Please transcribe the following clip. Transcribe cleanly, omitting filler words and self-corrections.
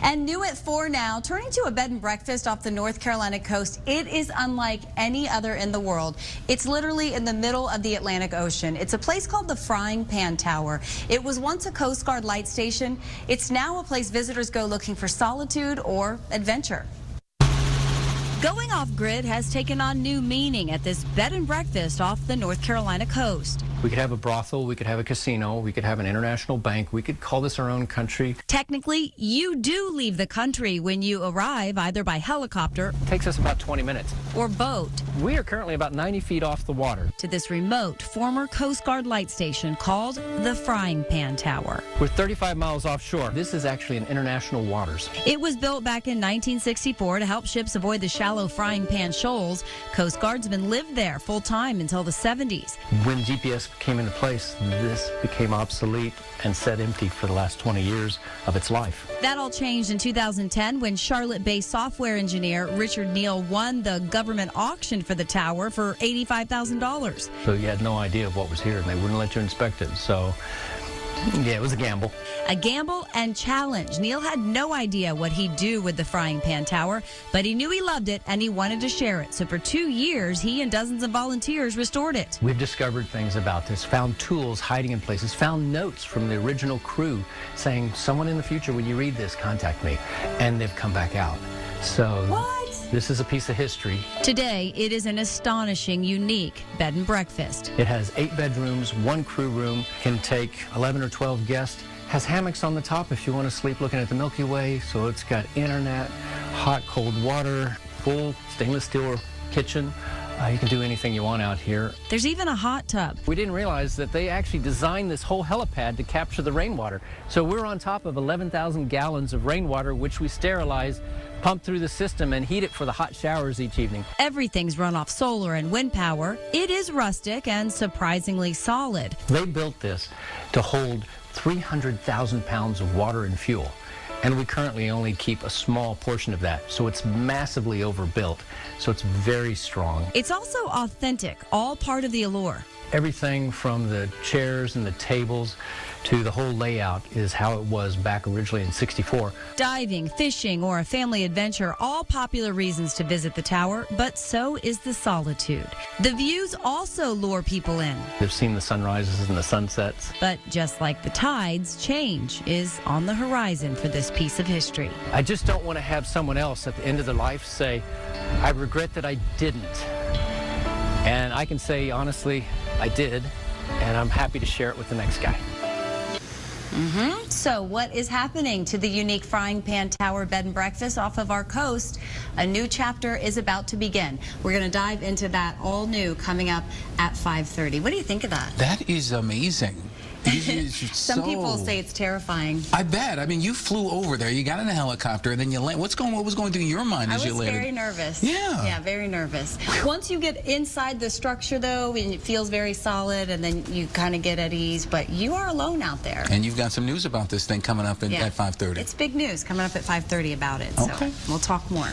And new at 4 now, turning to a bed and breakfast off the North Carolina coast. It is unlike any other in the world. It's literally in the middle of the Atlantic Ocean. It's a place called the Frying Pan Tower. It was once a Coast Guard light station. It's now a place visitors go looking for solitude or adventure. Going off-grid has taken on new meaning at this bed and breakfast off the North Carolina coast. We could have a brothel, we could have a casino, we could have an international bank, we could call this our own country. Technically, you do leave the country when you arrive, either by helicopter It takes us about 20 minutes. or boat, We are currently about 90 feet off the water. to this remote former Coast Guard light station called the Frying Pan Tower. We're 35 miles offshore. This is actually in international waters. It was built back in 1964 to help ships avoid the shallow frying pan shoals. Coast Guardsmen lived there full-time until the 70s. When GPS came into place, this became obsolete and sat empty for the last 20 years of its life. That all changed in 2010 when Charlotte-based software engineer Richard Neal won the government auction for the tower for $85,000. So you had no idea of what was here, and they wouldn't let you inspect it. So, yeah, it was a gamble. A gamble and challenge. Neal had no idea what he'd do with the Frying Pan Tower, but he knew he loved it and he wanted to share it. So for 2 years, he and dozens of volunteers restored it. We've discovered things about this, found tools hiding in places, found notes from the original crew saying, someone in the future, when you read this, contact me. And they've come back out. So this is a piece of history. Today, it is an astonishing, unique bed and breakfast. It has 8 bedrooms, 1 crew room, can take 11 or 12 guests, has hammocks on the top if you want to sleep looking at the Milky Way. So it's got internet, hot, cold water, full stainless steel kitchen. You can do anything you want out here. There's even a hot tub. We didn't realize that they actually designed this whole helipad to capture the rainwater. So we're on top of 11,000 gallons of rainwater, which we sterilize, pump through the system, and heat it for the hot showers each evening. Everything's run off solar and wind power. It is rustic and surprisingly solid. They built this to hold 300,000 pounds of water and fuel. And we currently only keep a small portion of that. So it's massively overbuilt. So it's very strong. It's also authentic, all part of the allure. Everything from the chairs and the tables to the whole layout is how it was back originally in '64. Diving, fishing, or a family adventure, all popular reasons to visit the tower, but so is the solitude. The views also lure people in. They've seen the sunrises and the sunsets. But just like the tides, change is on the horizon for this piece of history. I just don't want to have someone else at the end of their life say, I regret that I didn't. And I can say, honestly, I did, and I'm happy to share it with the next guy. So what is happening to the unique Frying Pan Tower bed and breakfast off of our coast? A new chapter is about to begin. We're going to dive into that all new coming up at 5:30. What do you think of that? That is amazing. Some people say it's terrifying. I bet. I mean, you flew over there. You got in a helicopter, and then you land. What was going through your mind as you landed? I was very nervous. Yeah. Yeah, very nervous. Once you get inside the structure, though, and it feels very solid, and then you kind of get at ease. But you are alone out there. And you've got some news about this thing coming up at 5:30. It's big news coming up at 5:30 about it. Okay. So we'll talk more.